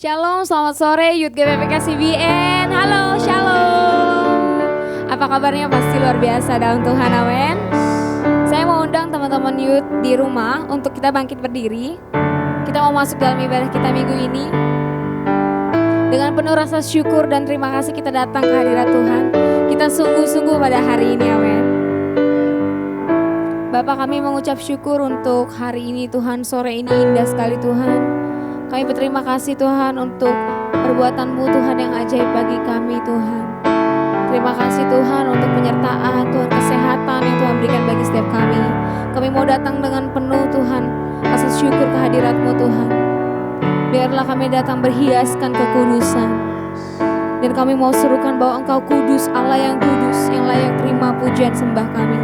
Shalom, selamat sore Youth GPPK CBN. Halo, shalom. Apa kabarnya? Pasti luar biasa dalam Tuhan, amin. Saya mau undang teman-teman youth di rumah untuk kita bangkit berdiri. Kita mau masuk dalam ibadah kita minggu ini. Dengan penuh rasa syukur dan terima kasih kita datang ke hadirat Tuhan. Kita sungguh-sungguh pada hari ini, amin. Bapak, kami mengucap syukur untuk hari ini Tuhan. Sore ini indah sekali Tuhan. Kami berterima kasih Tuhan untuk perbuatan-Mu Tuhan yang ajaib bagi kami Tuhan. Terima kasih Tuhan untuk penyertaan Tuhan, kesehatan yang Tuhan berikan bagi setiap kami. Kami mau datang dengan penuh Tuhan rasa syukur kehadirat-Mu Tuhan. Biarlah kami datang berhiaskan kekudusan. Dan kami mau serukan bahwa Engkau kudus, Allah yang kudus, yang layak terima pujian sembah kami.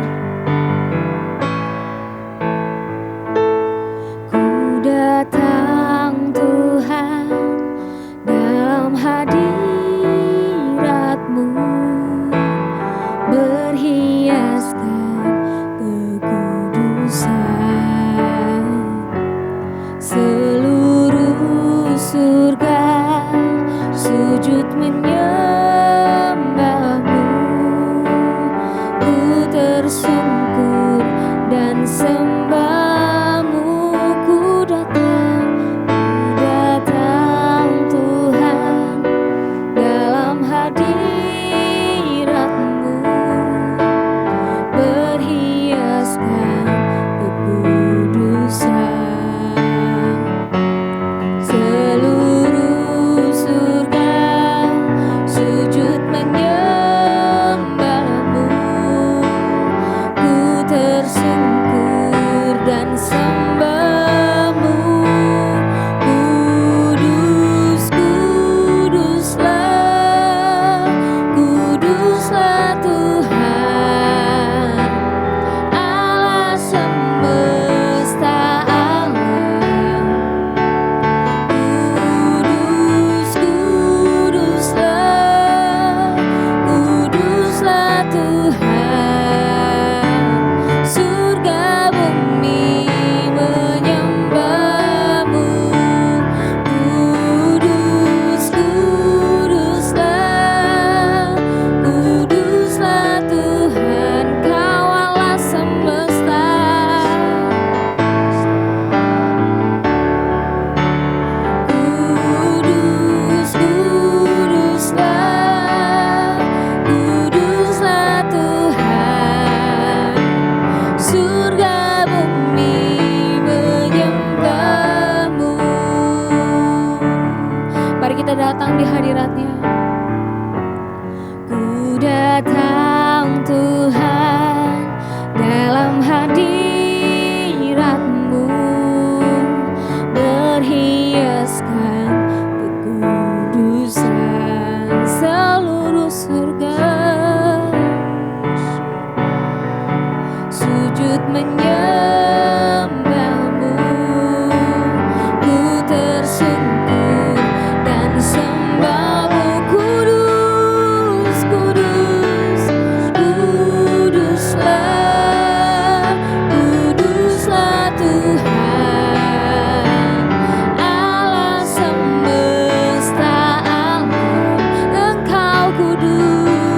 Ku datang Tuhan dalam hadirat-Mu, berhiaskan kekudusan. Seluruh surga sujud menyembah-Mu. Ku tersungkur dan sembah-Mu. Ku datang Tuhan dalam hadirat-Mu, berhiaskan kekudusan. Seluruh surga sujud menyembah-Mu. Ku tersungkur dan sembah-Mu. Kudus, kuduslah, kuduslah Tuhan, Allah semesta alam. Kudus, kuduslah, kuduslah Tuhan. Surga bumi menyembah-Mu. Kudus, kuduslah, kuduslah Tuhan, Kau Allah semesta. Kudus, kuduslah, kuduslah Tuhan. Surga bumi menyembah-Mu. Mari kita datang di hadirat-Nya. Ku datang Tuhan dalam hadirat-Mu, berhiaskan kekudusan. Seluruh surga sujud menyembah-Mu. Ku tersungkur dan sembah-Mu. Kudus, kudus, kuduslah, kuduslah Tuhan, Allah semesta alam. Engkau kudus,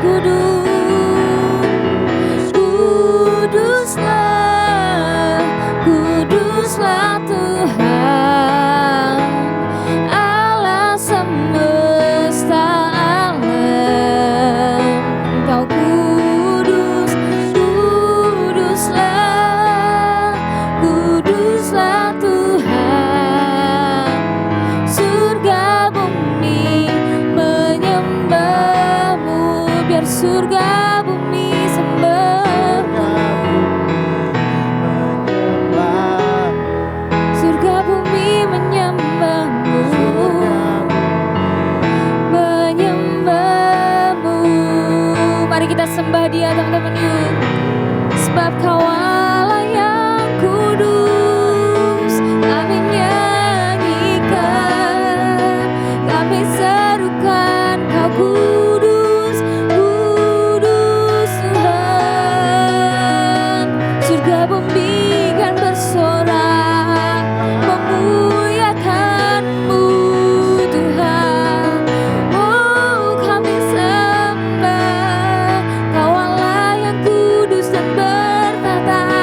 kudus, kuduslah, kuduslah Tuhan Allah semesta alam. Engkau kudus, kuduslah, kuduslah Tuhan. Surga bumi menyembahmu, biar surga bumi sembahmu. Surga bumi menyembahmu, menyembahmu. Mari kita sembah Dia teman-teman yuk. Sebab Kau Allah yang kudus, kami nyanyikan, kami serukan Kau kudus, kudus Tuhan. Surga bumi kan bersorak memuliakan-Mu Tuhan. Oh, kami sembah Kau Allah yang kudus dan bertata.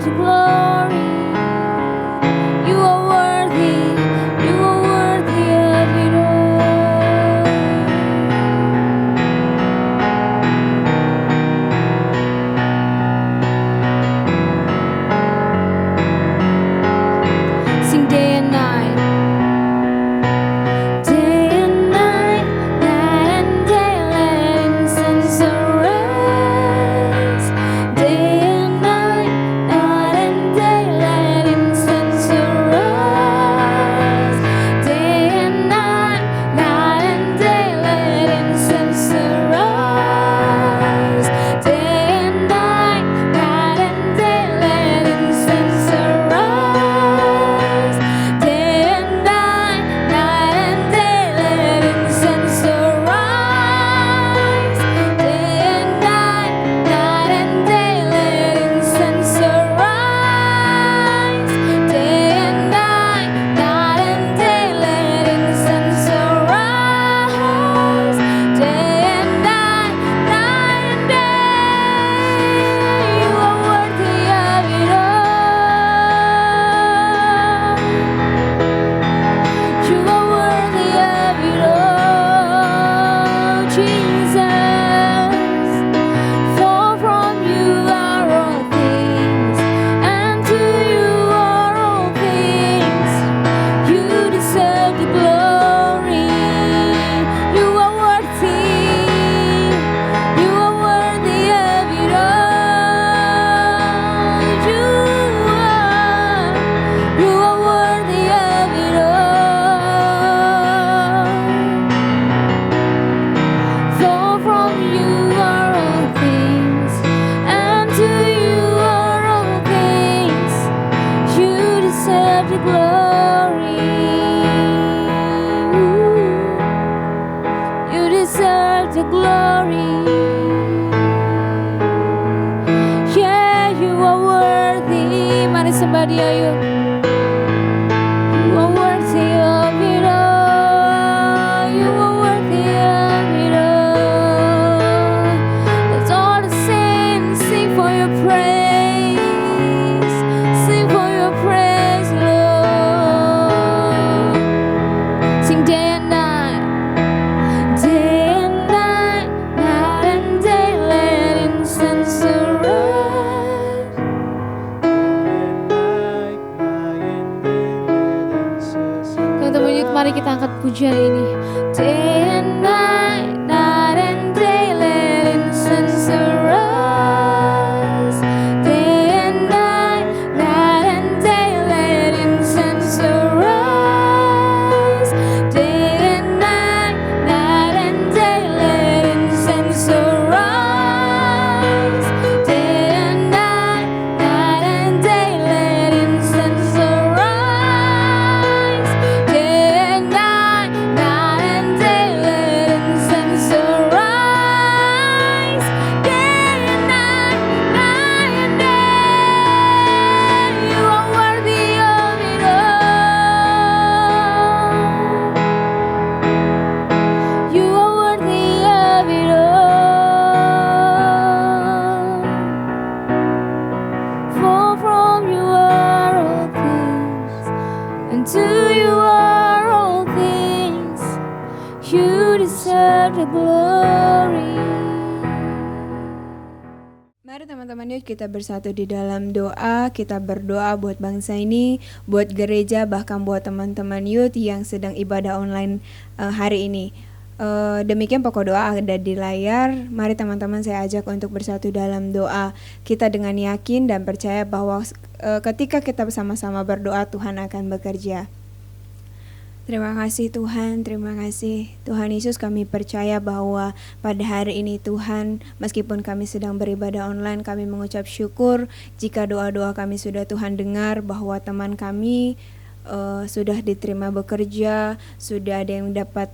the glory. You are worthy, you are worthy of it all. Sing day and night. Day and night, night and day, letting suns arise. Day and night, night and day, letting suns arise. Day and night, night and day, letting suns arise. Day and night, night and day, letting suns arise. Day and night, night and day, letting suns arise. Day and night, night and day, letting suns arise. Day and night, night and day, letting suns arise. Day and night, night and day, you are worthy of it all. You are worthy of it all, Jesus. For from you are all things, and to you are all things. You deserve the glory. You are worthy. You are worthy of it all. You are worthy of it all. For from you are all things, and to you are all things. You deserve the glory. You deserve the glory. Yeah, you are worthy. Mari sembah Dia yuk. You are worthy of it all. You are worthy of it all. Let's all sing, sing for your praise, sing for your praise, Lord. Sing day and night, day and night, night and day, letting suns arise. Teman-teman, yuk mari kita angkat pujian ini. Day and night, night and day, letting suns arise. Day and night, night and day, letting suns arise. Day and night, night and day, letting suns arise. Day and night, night and day, letting suns arise. Day and night, night and day, letting suns arise. Day and night, night and day, you are worthy of it all. You are worthy of it all. For from you are all things, and to you are all things. You deserve the glory. Mari teman-teman, yuk kita bersatu di dalam doa. Kita berdoa buat bangsa ini, buat gereja, bahkan buat teman-teman youth yang sedang ibadah online hari ini. Demikian pokok doa ada di layar. Mari teman-teman, saya ajak untuk bersatu dalam doa. Kita dengan yakin dan percaya bahwa ketika kita bersama-sama berdoa, Tuhan akan bekerja. Terima kasih Tuhan, terima kasih Tuhan Yesus. Kami percaya bahwa pada hari ini Tuhan, meskipun kami sedang beribadah online, kami mengucap syukur jika doa-doa kami sudah Tuhan dengar, bahwa teman kami sudah diterima bekerja, sudah ada yang dapat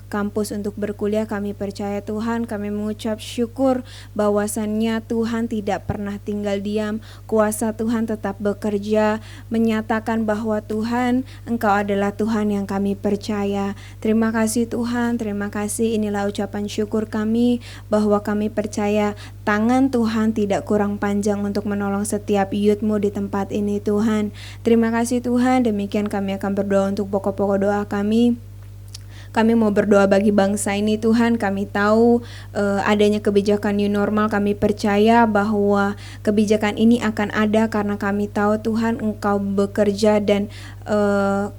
kampus untuk berkuliah. Kami percaya Tuhan, kami mengucap syukur bahwasannya Tuhan tidak pernah tinggal diam, kuasa Tuhan tetap bekerja, menyatakan bahwa Tuhan, Engkau adalah Tuhan yang kami percaya. Terima kasih Tuhan, terima kasih. Inilah ucapan syukur kami bahwa kami percaya tangan Tuhan tidak kurang panjang untuk menolong setiap youth-Mu di tempat ini Tuhan. Terima kasih Tuhan, demikian kami akan berdoa untuk pokok-pokok doa kami. Kami mau berdoa bagi bangsa ini Tuhan. Kami tahu adanya kebijakan new normal. Kami percaya bahwa kebijakan ini akan ada karena kami tahu Tuhan Engkau bekerja dan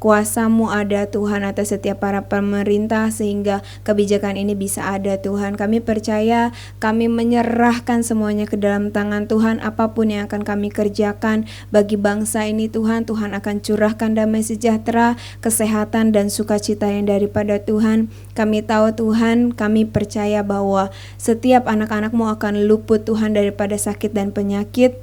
kuasa-Mu ada Tuhan atas setiap para pemerintah sehingga kebijakan ini bisa ada Tuhan. Kami percaya, kami menyerahkan semuanya ke dalam tangan Tuhan. Apapun yang akan kami kerjakan bagi bangsa ini Tuhan, Tuhan akan curahkan damai sejahtera, kesehatan dan sukacita yang daripada Tuhan. Kami tahu Tuhan, kami percaya bahwa setiap anak-anak-Mu akan luput Tuhan daripada sakit dan penyakit.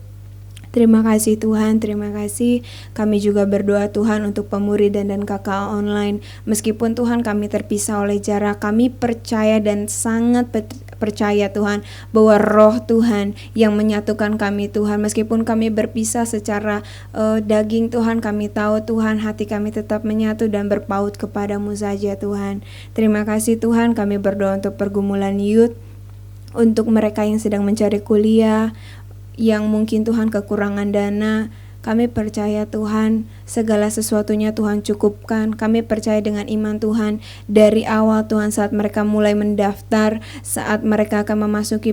Terima kasih Tuhan, terima kasih. Kami juga berdoa Tuhan untuk pemuridan dan KKA online. Meskipun Tuhan kami terpisah oleh jarak, kami percaya dan sangat percaya Tuhan bahwa roh Tuhan yang menyatukan kami Tuhan. Meskipun kami berpisah secara daging Tuhan, kami tahu Tuhan hati kami tetap menyatu dan berpaut kepadamu saja Tuhan. Terima kasih Tuhan, kami berdoa untuk pergumulan youth, untuk mereka yang sedang mencari kuliah, yang mungkin Tuhan kekurangan dana. Kami percaya Tuhan segala sesuatunya Tuhan cukupkan. Kami percaya dengan iman Tuhan dari awal Tuhan saat mereka mulai mendaftar, saat mereka akan memasuki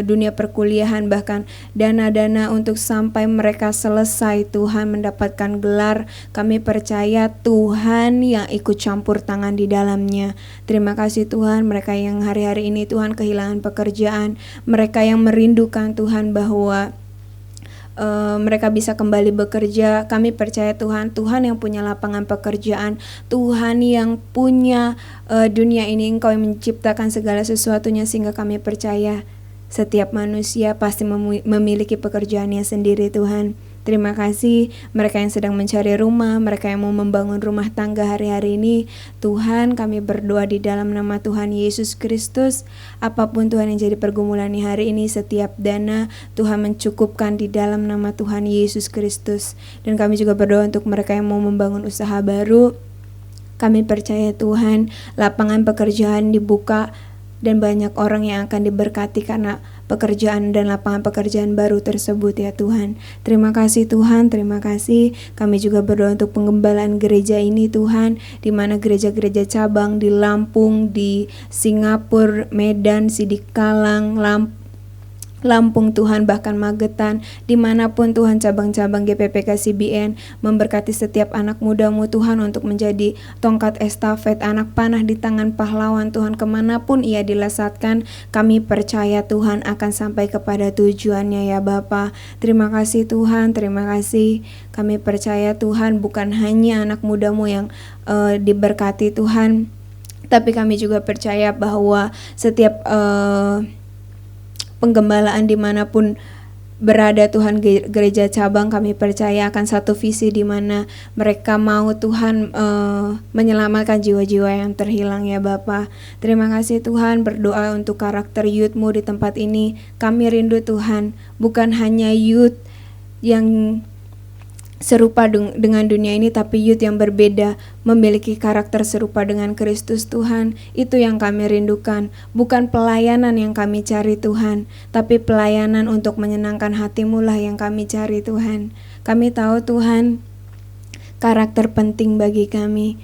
dunia perkuliahan, bahkan dana-dana untuk sampai mereka selesai Tuhan mendapatkan gelar. Kami percaya Tuhan yang ikut campur tangan di dalamnya. Terima kasih Tuhan, mereka yang hari-hari ini Tuhan kehilangan pekerjaan, mereka yang merindukan Tuhan bahwa mereka bisa kembali bekerja. Kami percaya Tuhan, Tuhan yang punya lapangan pekerjaan, Tuhan yang punya dunia ini, Engkau yang menciptakan segala sesuatunya, sehingga kami percaya setiap manusia pasti memiliki pekerjaannya sendiri Tuhan. Terima kasih mereka yang sedang mencari rumah, mereka yang mau membangun rumah tangga hari-hari ini. Tuhan, kami berdoa di dalam nama Tuhan Yesus Kristus, apapun Tuhan yang jadi pergumulan hari ini, setiap dana Tuhan mencukupkan di dalam nama Tuhan Yesus Kristus. Dan kami juga berdoa untuk mereka yang mau membangun usaha baru. Kami percaya Tuhan, lapangan pekerjaan dibuka dan banyak orang yang akan diberkati karena pekerjaan dan lapangan pekerjaan baru tersebut ya Tuhan. Terima kasih Tuhan, terima kasih. Kami juga berdoa untuk penggembalaan gereja ini Tuhan, di mana gereja-gereja cabang di Lampung, di Singapura, Medan, Sidikalang, Lampung Tuhan, bahkan Magetan, dimanapun Tuhan cabang-cabang GPPK CBN, memberkati setiap anak muda-Mu Tuhan untuk menjadi tongkat estafet, anak panah di tangan pahlawan Tuhan. Kemanapun ia dilesatkan, kami percaya Tuhan akan sampai kepada tujuannya ya Bapa. Terima kasih Tuhan, terima kasih. Kami percaya Tuhan bukan hanya anak muda-Mu yang diberkati Tuhan, tapi kami juga percaya bahwa setiap penggembalaan dimanapun berada Tuhan, gereja cabang, kami percaya akan satu visi di mana mereka mau Tuhan menyelamatkan jiwa-jiwa yang terhilang ya Bapa. Terima kasih Tuhan, berdoa untuk karakter youth-Mu di tempat ini. Kami rindu Tuhan, bukan hanya youth yang serupa dengan dunia ini, tapi youth yang berbeda, memiliki karakter serupa dengan Kristus Tuhan. Itu yang kami rindukan. Bukan pelayanan yang kami cari Tuhan, tapi pelayanan untuk menyenangkan hati-Mu lah yang kami cari Tuhan. Kami tahu Tuhan, karakter penting bagi kami.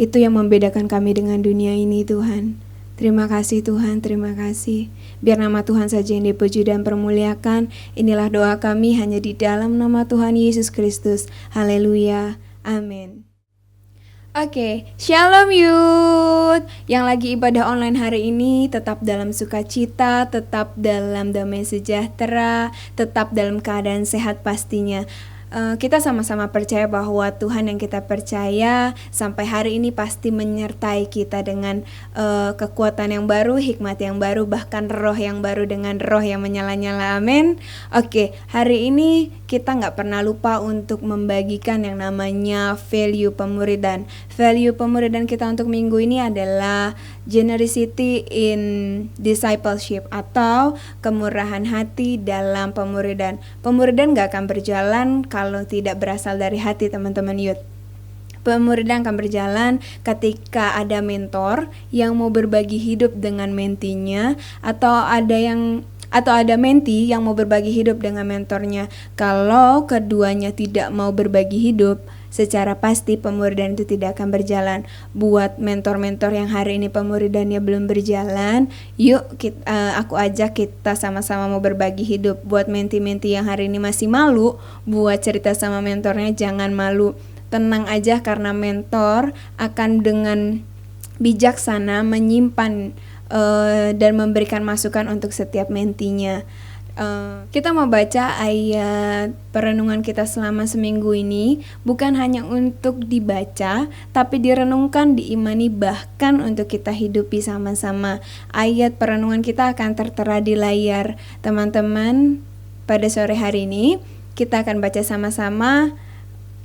Itu yang membedakan kami dengan dunia ini Tuhan. Terima kasih Tuhan, terima kasih. Biar nama Tuhan saja yang dipuji dan permuliakan. Inilah doa kami hanya di dalam nama Tuhan Yesus Kristus. Haleluya, amin. Oke, Shalom youth. Yang lagi ibadah online hari ini, tetap dalam sukacita, tetap dalam damai sejahtera, tetap dalam keadaan sehat pastinya. Kita sama-sama percaya bahwa Tuhan yang kita percaya sampai hari ini pasti menyertai kita dengan kekuatan yang baru, hikmat yang baru, bahkan roh yang baru dengan roh yang menyala-nyala. Amin. Oke, hari ini kita nggak pernah lupa untuk membagikan yang namanya value pemuridan. Value pemuridan kita untuk minggu ini adalah generosity in discipleship atau kemurahan hati dalam pemuridan. Pemuridan nggak akan berjalan kalau tidak berasal dari hati, teman-teman youth. Pemuridan akan berjalan ketika ada mentor yang mau berbagi hidup dengan mentinya, atau ada menti yang mau berbagi hidup dengan mentornya. Kalau keduanya tidak mau berbagi hidup, secara pasti pemuridan itu tidak akan berjalan. Buat mentor-mentor yang hari ini pemuridannya belum berjalan, yuk aku ajak kita sama-sama mau berbagi hidup. Buat menti-menti yang hari ini masih malu buat cerita sama mentornya, jangan malu. Tenang aja, karena mentor akan dengan bijaksana menyimpan dan memberikan masukan untuk setiap mentinya. Kita mau baca ayat perenungan kita selama seminggu ini, bukan hanya untuk dibaca, tapi direnungkan, diimani, bahkan untuk kita hidupi sama-sama. Ayat perenungan kita akan tertera di layar teman-teman pada sore hari ini. Kita akan baca sama-sama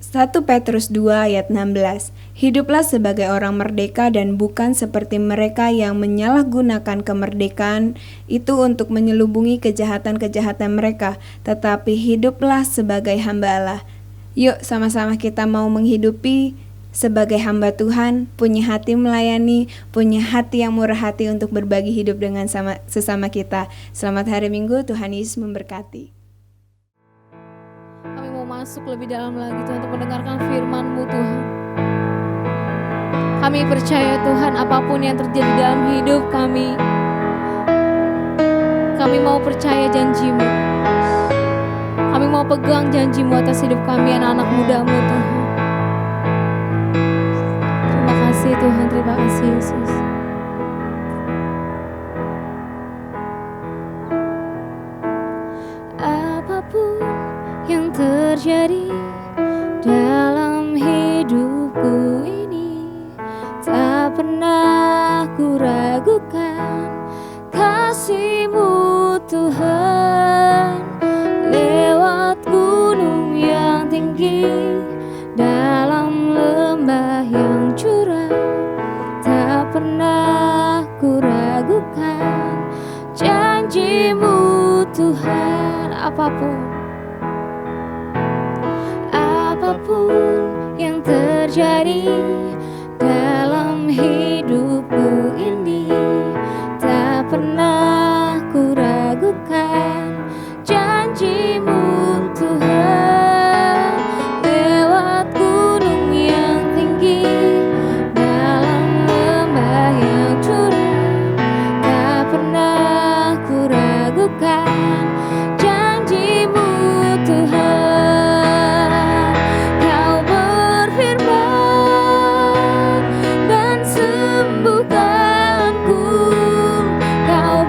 1 Petrus 2 ayat 16. Hiduplah sebagai orang merdeka dan bukan seperti mereka yang menyalahgunakan kemerdekaan itu untuk menyelubungi kejahatan-kejahatan mereka, tetapi hiduplah sebagai hamba Allah. Yuk sama-sama kita mau menghidupi sebagai hamba Tuhan, punya hati melayani, punya hati yang murah hati untuk berbagi hidup dengan sesama kita. Selamat hari Minggu, Tuhan Yesus memberkati. Kami mau masuk lebih dalam lagi Tuhan untuk mendengarkan firman-Mu Tuhan. Kami percaya Tuhan, apapun yang terjadi dalam hidup kami mau percaya janji-Mu. Kami mau pegang janji-Mu atas hidup kami, anak-anak muda-Mu Tuhan. Terima kasih Tuhan, terima kasih Yesus. Apapun yang terjadi dalam hidupku ini, tak pernah ku ragukan kasih-Mu Tuhan. Lewat gunung yang tinggi, dalam lembah yang curam, tak pernah ku ragukan janji-Mu Tuhan. Apapun yang terjadi dalam hidupku ini, tak pernah ku ragukan janji-Mu Tuhan. Lewat gunung yang tinggi, dalam lembah yang curam, tak pernah ku ragukan janji-Mu Tuhan. Kau berfirman dan sembuhkanku, Kau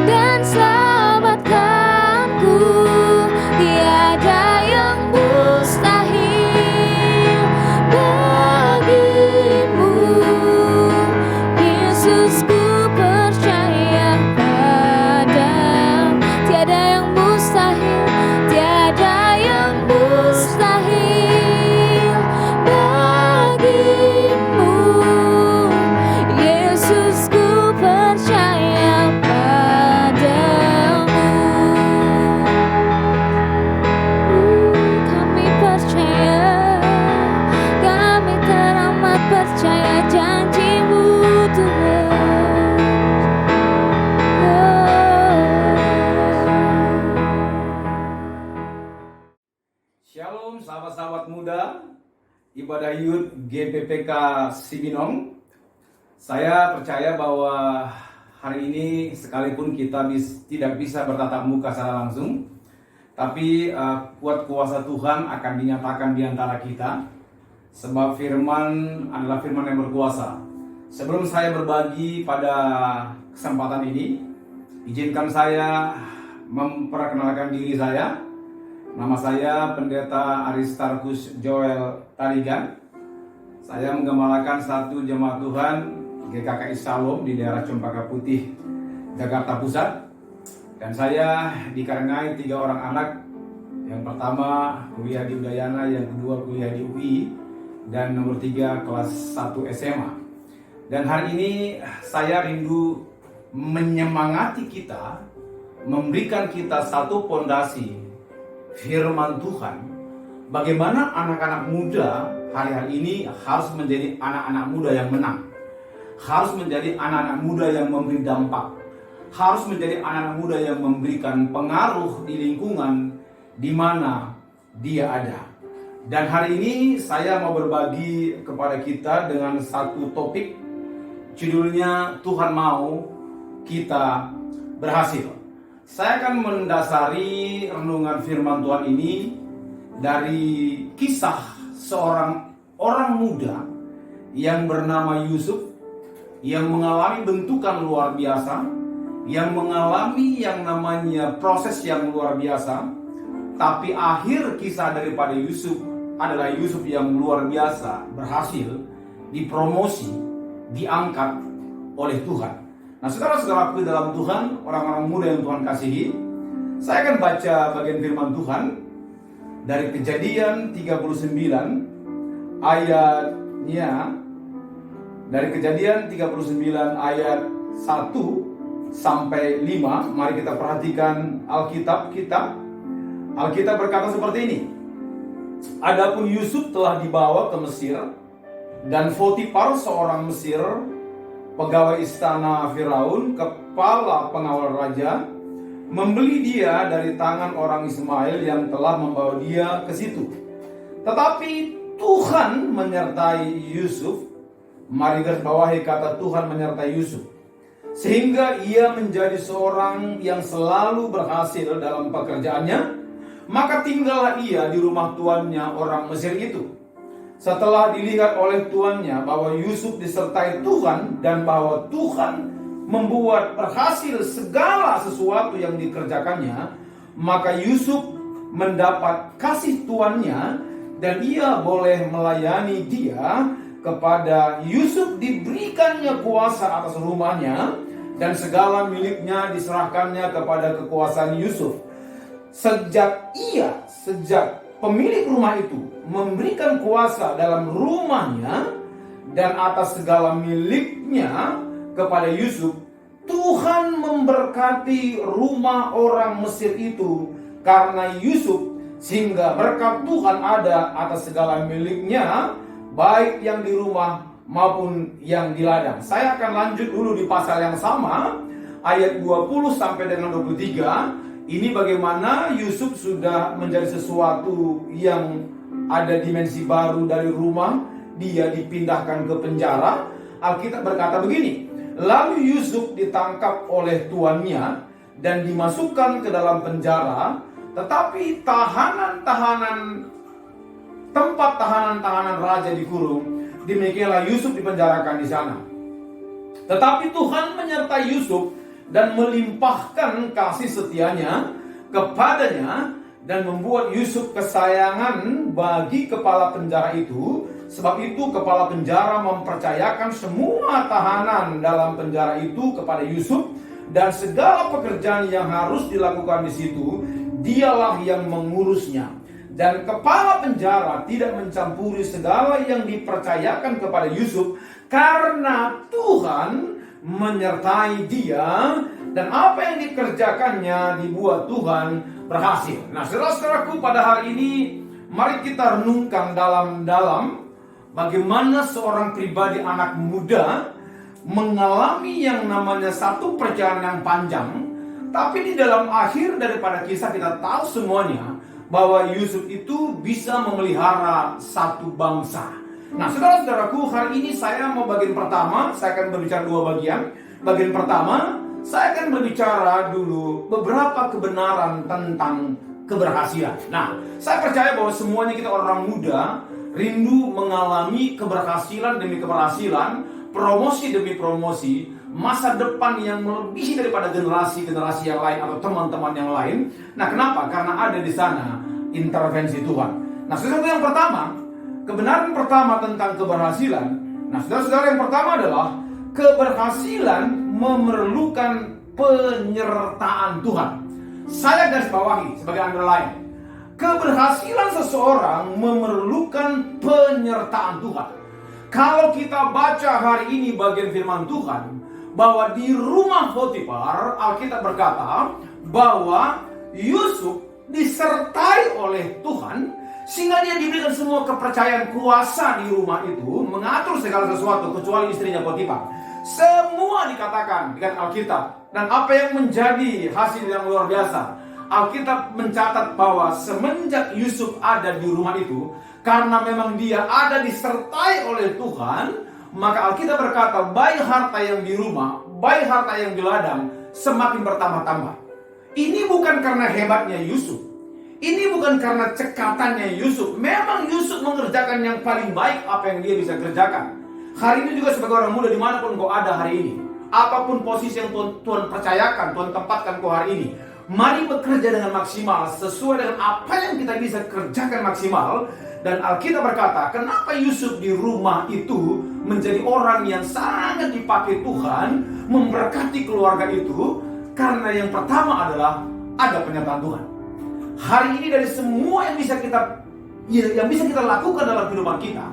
dan selamatkanku. Tiada yang mustahil bagimu, Yesus, ku percaya padamu. Tiada yang mustahil, tiada yang mustahil bagimu, Yesus, ku percaya padamu. Kami percaya, kami teramat percaya janji-Mu, Tuhan. Shalom sahabat-sahabat muda Ibadah Youth GPPK Sibinong. Saya percaya bahwa hari ini sekalipun kita tidak bisa bertatap muka secara langsung, tapi kuat kuasa Tuhan akan dinyatakan di antara kita, sebab firman adalah firman yang berkuasa. Sebelum saya berbagi pada kesempatan ini, izinkan saya memperkenalkan diri saya. Nama saya Pendeta Aristarkus Joel Tarigan. Saya menggembalakan satu jemaat Tuhan GKKI Shalom di daerah Cempaka Putih, Jakarta Pusat. Dan saya dikarenai 3 orang anak. Yang pertama kuliah di Udayana, yang kedua kuliah di UI, dan nomor 3 kelas 1 SMA. Dan hari ini saya rindu menyemangati kita, memberikan kita satu pondasi firman Tuhan. Bagaimana anak-anak muda hari-hari ini harus menjadi anak-anak muda yang menang, harus menjadi anak-anak muda yang memberi dampak, harus menjadi anak-anak muda yang memberikan pengaruh di lingkungan di mana dia ada. Dan hari ini saya mau berbagi kepada kita dengan satu topik, judulnya Tuhan mau kita berhasil. Saya akan mendasari renungan firman Tuhan ini dari kisah seorang orang muda yang bernama Yusuf, yang mengalami bentukan luar biasa, yang mengalami yang namanya proses yang luar biasa. Tapi akhir kisah daripada Yusuf adalah Yusuf yang luar biasa, berhasil dipromosi, diangkat oleh Tuhan. Nah, saudara-saudaraku dalam Tuhan, orang-orang muda yang Tuhan kasihi, saya akan baca bagian firman Tuhan dari Kejadian 39 ayatnya, dari Kejadian 39 ayat 1 sampai 5. Mari kita perhatikan Alkitab kita. Alkitab berkata seperti ini. Adapun Yusuf telah dibawa ke Mesir, dan Potifar seorang Mesir, pegawai istana Firaun, kepala pengawal raja, membeli dia dari tangan orang Ismail yang telah membawa dia ke situ. Tetapi Tuhan menyertai Yusuf. Mari garis bawahi kata Tuhan menyertai Yusuf, sehingga ia menjadi seorang yang selalu berhasil dalam pekerjaannya. Maka tinggallah ia di rumah tuannya orang Mesir itu. Setelah dilihat oleh tuannya bahwa Yusuf disertai Tuhan dan bahwa Tuhan membuat berhasil segala sesuatu yang dikerjakannya, maka Yusuf mendapat kasih tuannya dan ia boleh melayani dia. Kepada Yusuf diberikannya kuasa atas rumahnya dan segala miliknya diserahkannya kepada kekuasaan Yusuf. Sejak pemilik rumah itu memberikan kuasa dalam rumahnya dan atas segala miliknya kepada Yusuf, Tuhan memberkati rumah orang Mesir itu karena Yusuf, sehingga berkat Tuhan ada atas segala miliknya, baik yang di rumah maupun yang di ladang. Saya akan lanjut dulu di pasal yang sama, ayat 20 sampai dengan 23. Ini bagaimana Yusuf sudah menjadi sesuatu yang ada dimensi baru dari rumah, dia dipindahkan ke penjara. Alkitab berkata begini, lalu Yusuf ditangkap oleh tuannya dan dimasukkan ke dalam penjara, tetapi tempat tahanan raja dikurung. Demikianlah Yusuf dipenjarakan di sana. Tetapi Tuhan menyertai Yusuf dan melimpahkan kasih setianya kepadanya dan membuat Yusuf kesayangan bagi kepala penjara itu. Sebab itu kepala penjara mempercayakan semua tahanan dalam penjara itu kepada Yusuf, dan segala pekerjaan yang harus dilakukan di situ dialah yang mengurusnya. Dan kepala penjara tidak mencampuri segala yang dipercayakan kepada Yusuf, karena Tuhan menyertai dia, dan apa yang dikerjakannya dibuat Tuhan berhasil. Nah, saudara-saudaraku, pada hari ini mari kita renungkan dalam-dalam bagaimana seorang pribadi anak muda mengalami yang namanya satu perjalanan yang panjang, tapi di dalam akhir daripada kisah kita tahu semuanya bahwa Yusuf itu bisa memelihara satu bangsa. Nah, saudara-saudaraku, hari ini saya mau bagian pertama, saya akan berbicara dua bagian. Bagian pertama, saya akan berbicara dulu beberapa kebenaran tentang keberhasilan. Nah, saya percaya bahwa semuanya kita orang muda rindu mengalami keberhasilan demi keberhasilan, promosi demi promosi, masa depan yang melebihi daripada generasi-generasi yang lain atau teman-teman yang lain. Nah, kenapa? Karena ada di sana intervensi Tuhan. Nah, saudara, yang pertama, kebenaran pertama tentang keberhasilan. Nah, saudara-saudara, yang pertama adalah keberhasilan memerlukan penyertaan Tuhan. Saya garis bawahi sebagai underline. Keberhasilan seseorang memerlukan penyertaan Tuhan. Kalau kita baca hari ini bagian firman Tuhan, bahwa di rumah Potifar, Alkitab berkata bahwa Yusuf disertai oleh Tuhan, sehingga dia diberikan semua kepercayaan kuasa di rumah itu, mengatur segala sesuatu, kecuali istrinya Potifar. Semua dikatakan dengan Alkitab. Dan apa yang menjadi hasil yang luar biasa, Alkitab mencatat bahwa semenjak Yusuf ada di rumah itu, karena memang dia ada disertai oleh Tuhan, maka Alkitab berkata, baik harta yang di rumah, baik harta yang di ladang, semakin bertambah-tambah. Ini bukan karena hebatnya Yusuf, ini bukan karena cekatannya Yusuf. Memang Yusuf mengerjakan yang paling baik apa yang dia bisa kerjakan. Hari ini juga sebagai orang muda, dimanapun kau ada hari ini, apapun posisi yang Tuhan percayakan, Tuhan tempatkan kau hari ini, mari bekerja dengan maksimal sesuai dengan apa yang kita bisa kerjakan maksimal. Dan Alkitab berkata, kenapa Yusuf di rumah itu menjadi orang yang sangat dipakai Tuhan, memberkati keluarga itu? Karena yang pertama adalah ada penyertaan Tuhan. Hari ini dari semua yang bisa kita lakukan dalam kehidupan kita,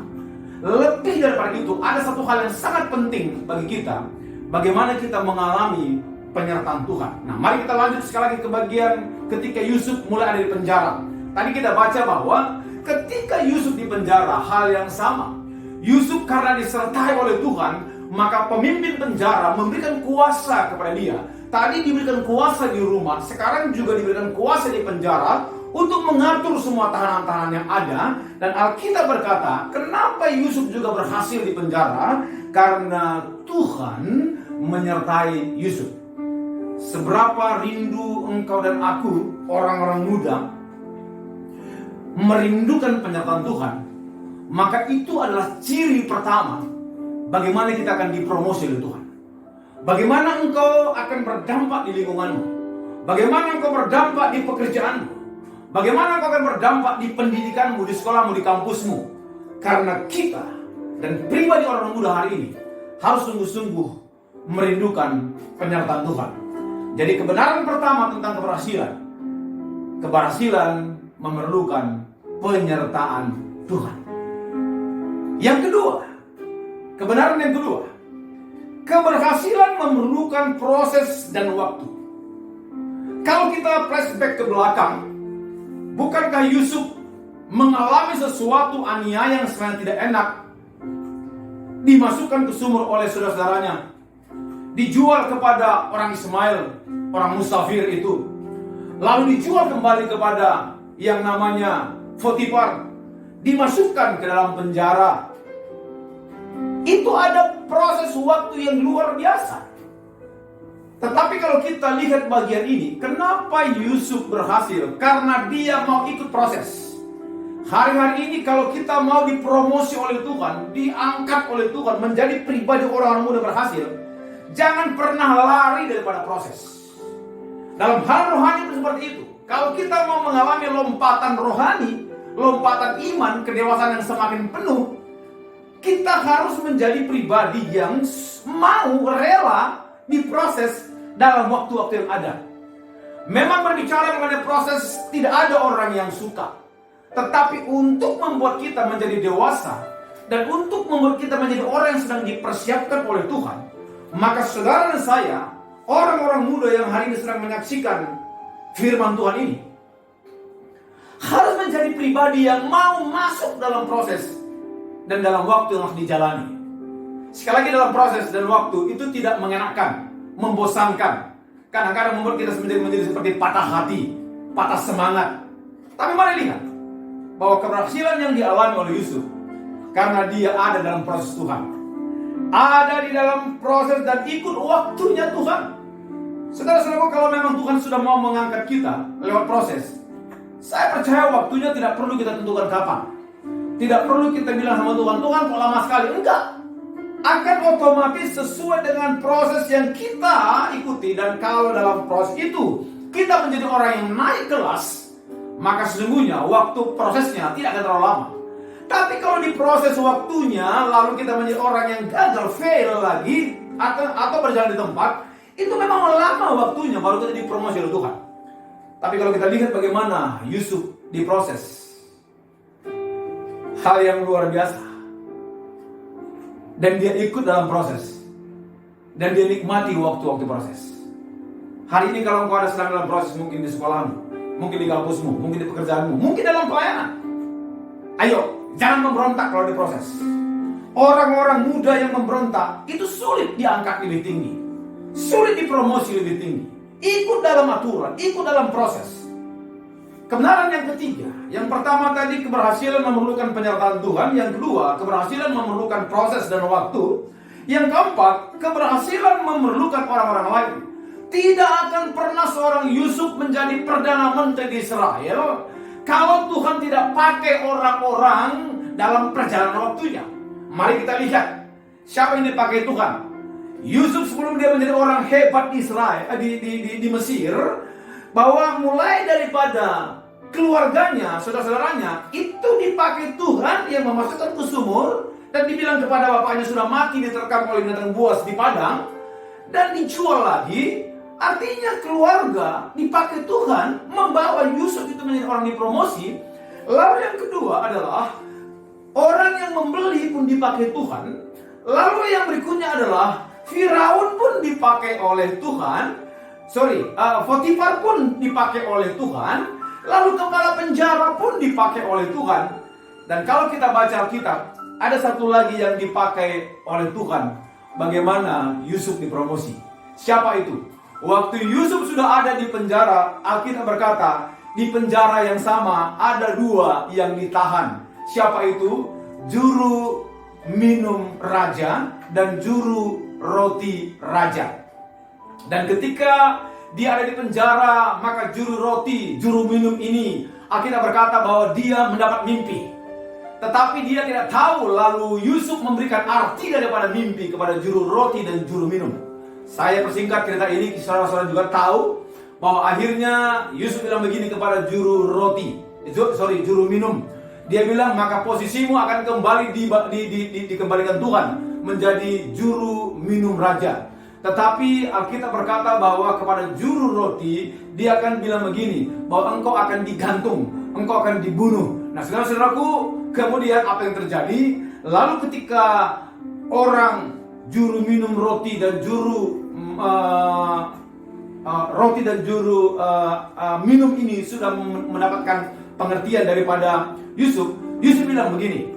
lebih daripada itu ada satu hal yang sangat penting bagi kita, bagaimana kita mengalami penyertaan Tuhan. Nah, mari kita lanjut sekali lagi ke bagian ketika Yusuf mulai ada di penjara. Tadi kita baca bahwa ketika Yusuf di penjara, hal yang sama. Yusuf karena disertai oleh Tuhan, maka pemimpin penjara memberikan kuasa kepada dia. Tadi diberikan kuasa di rumah, sekarang juga diberikan kuasa di penjara untuk mengatur semua tahanan-tahanan yang ada. Dan Alkitab berkata, kenapa Yusuf juga berhasil di penjara? Karena Tuhan menyertai Yusuf. Seberapa rindu engkau dan aku, orang-orang muda, merindukan penyertaan Tuhan, maka itu adalah ciri pertama bagaimana kita akan dipromosi oleh Tuhan. Bagaimana engkau akan berdampak di lingkunganmu, bagaimana engkau berdampak di pekerjaanmu, bagaimana engkau akan berdampak di pendidikanmu, di sekolahmu, di kampusmu. Karena kita dan pribadi orang muda hari ini harus sungguh-sungguh merindukan penyertaan Tuhan. Jadi kebenaran pertama tentang keberhasilan memerlukan penyertaan Tuhan. Yang kedua, kebenaran yang kedua, keberhasilan memerlukan proses dan waktu. Kalau kita flashback ke belakang, bukankah Yusuf mengalami sesuatu aniaya yang sangat tidak enak? Dimasukkan ke sumur oleh saudara-saudaranya, dijual kepada orang Ismail, orang Musafir itu, lalu dijual kembali kepada yang namanya Potifar, dimasukkan ke dalam penjara. Itu ada proses waktu yang luar biasa. Tetapi kalau kita lihat bagian ini, kenapa Yusuf berhasil? Karena dia mau ikut proses. Hari-hari ini kalau kita mau dipromosi oleh Tuhan, diangkat oleh Tuhan menjadi pribadi orang-orang muda berhasil, Jangan pernah lari daripada proses. Dalam hal rohani pun seperti itu. Kalau kita mau mengalami lompatan rohani, lompatan iman, kedewasaan yang semakin penuh, kita harus menjadi pribadi yang mau rela diproses dalam waktu-waktu yang ada. Memang berbicara mengenai proses, tidak ada orang yang suka. Tetapi untuk membuat kita menjadi dewasa, dan untuk membuat kita menjadi orang yang sedang dipersiapkan oleh Tuhan, maka saudara dan saya, orang-orang muda yang hari ini sedang menyaksikan firman Tuhan ini, harus menjadi pribadi yang mau masuk dalam proses dan dalam waktu yang harus dijalani. Sekali lagi, dalam proses dan waktu itu tidak mengenakan, membosankan. Kadang-kadang membuat kita menjadi seperti patah hati, patah semangat. Tapi mari lihat bahwa keberhasilan yang dialami oleh Yusuf karena dia ada dalam proses Tuhan, ada di dalam proses dan ikut waktunya Tuhan. Saudara-saudaraku, kalau memang Tuhan sudah mau mengangkat kita lewat proses, saya percaya waktunya tidak perlu kita tentukan kapan. Tidak perlu kita bilang sama Tuhan, Tuhan kok lama sekali. Enggak. Akan otomatis sesuai dengan proses yang kita ikuti. Dan kalau dalam proses itu kita menjadi orang yang naik kelas, maka sesungguhnya waktu prosesnya tidak akan terlalu lama. Tapi kalau di proses waktunya lalu kita menjadi orang yang gagal, fail lagi, atau berjalan di tempat, itu memang lama waktunya baru kita dipromosi oleh Tuhan. Tapi kalau kita lihat bagaimana Yusuf diproses, hal yang luar biasa. Dan dia ikut dalam proses, dan dia nikmati waktu-waktu proses. Hari ini kalau engkau ada sedang dalam proses, mungkin di sekolahmu, mungkin di kampusmu, mungkin di pekerjaanmu, mungkin dalam pelayanan, ayo, jangan memberontak kalau diproses. Orang-orang muda yang memberontak itu sulit diangkat lebih tinggi, sulit dipromosi lebih tinggi. Ikut dalam aturan, ikut dalam proses. Kebenaran yang ketiga, yang pertama tadi keberhasilan memerlukan penyertaan Tuhan, yang kedua keberhasilan memerlukan proses dan waktu, yang keempat keberhasilan memerlukan orang-orang lain. Tidak akan pernah seorang Yusuf menjadi perdana menteri di Israel kalau Tuhan tidak pakai orang-orang dalam perjalanan waktunya. Mari kita lihat siapa yang dipakai Tuhan. Yusuf sebelum dia menjadi orang hebat di Israel, di Mesir, bahwa mulai daripada keluarganya, saudara-saudaranya, itu dipakai Tuhan yang memasukkan ke sumur, dan dibilang kepada bapaknya sudah mati, diterkam oleh binatang buas di padang, dan dijual lagi. Artinya keluarga dipakai Tuhan membawa Yusuf itu menjadi orang dipromosi. Lalu yang kedua adalah orang yang membeli pun dipakai Tuhan. Lalu yang berikutnya adalah Firaun pun dipakai oleh Tuhan. Potifar pun dipakai oleh Tuhan. Lalu kepala penjara pun dipakai oleh Tuhan. Dan kalau kita baca Alkitab, ada satu lagi yang dipakai oleh Tuhan. Bagaimana Yusuf dipromosi? Siapa itu? Waktu Yusuf sudah ada di penjara, Alkitab berkata, di penjara yang sama ada dua yang ditahan. Siapa itu? Juru minum raja dan juru roti raja. Dan ketika dia ada di penjara, maka juru roti, juru minum ini, Alkitab berkata bahwa dia mendapat mimpi. Tetapi dia tidak tahu, lalu Yusuf memberikan arti daripada mimpi kepada juru roti dan juru minum. Saya persingkat cerita ini, saudara-saudara juga tahu bahwa akhirnya Yusuf bilang begini kepada juru minum. Dia bilang, maka posisimu akan kembali dikembalikan Tuhan menjadi juru minum raja. Tetapi Alkitab berkata bahwa kepada juru roti, dia akan bilang begini, bahwa engkau akan digantung, engkau akan dibunuh. Nah, saudara-saudaraku, kemudian apa yang terjadi? Lalu ketika orang juru minum roti dan juru minum ini sudah mendapatkan pengertian daripada Yusuf, Yusuf bilang begini,